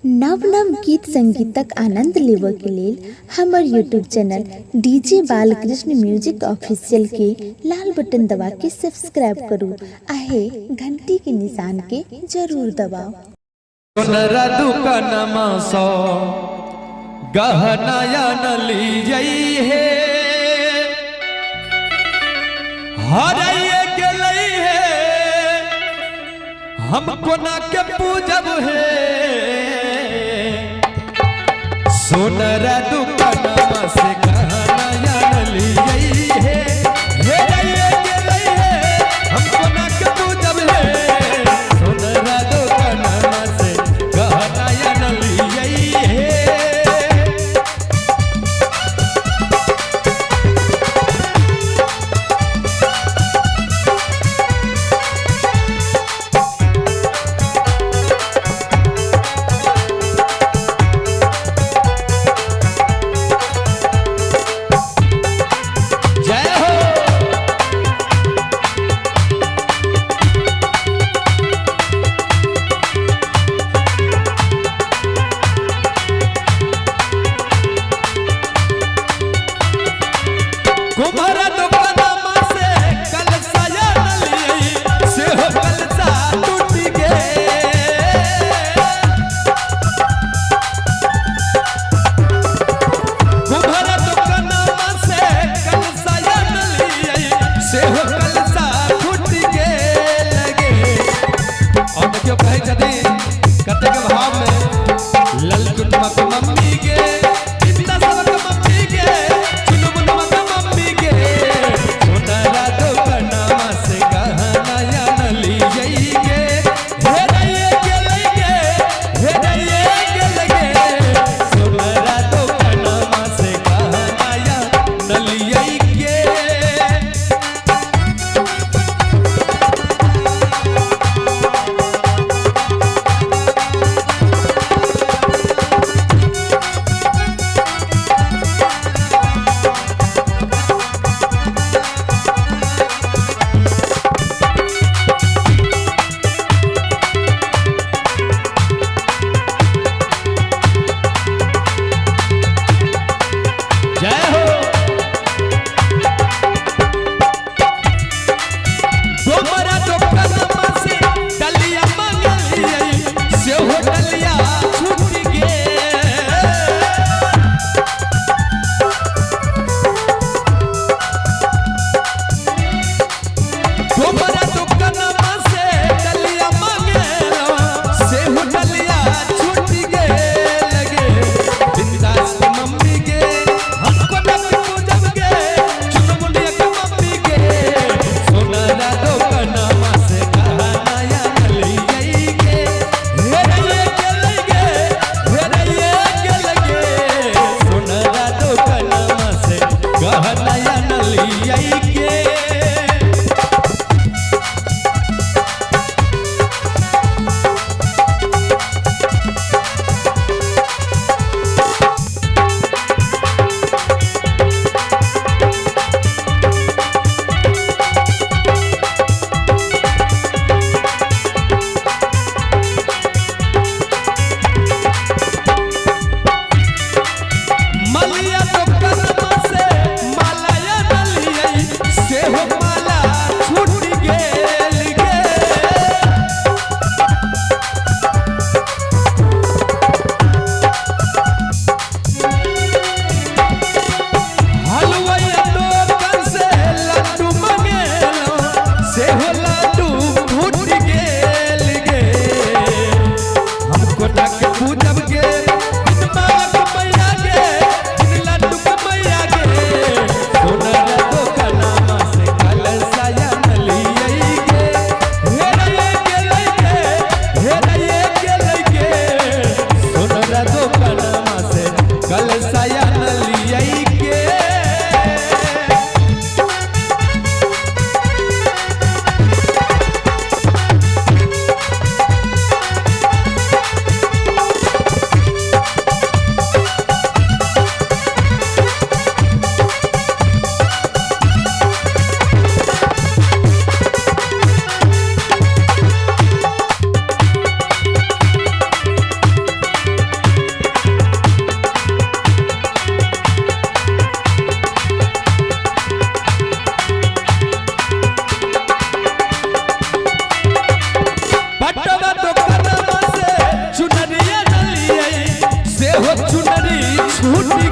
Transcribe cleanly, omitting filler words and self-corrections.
नव नव गीत संगीतक आनंद लेबऽ के लेल हमर YouTube channel DJ Balkrishna music official के लाल बटन दबा के सब्सक्राइब करू आहे घंटी के निशान के जरूर दबाओ। सोनरा दुकानमा सो गहनाया न ली जई है हराइए गेलई है हमको ना के पूजब है सोनरा दुकानमा से गहनाया न ली जई है हराइए गेलई है हमको ना के पूजब है सोनरा दुकानमा से गहनाया न ली जई है। कुम्हारा दुकानमा से कलसा न लियई से हो कलसा टूट गे कुम्हारा दुकानमा से कलसा न लियई से हो कलसा टूट गे लगे और क्यों कहे जदी कते के भाव में ललकुट मक मम्मी गे इतना सब मम्मी गे छूट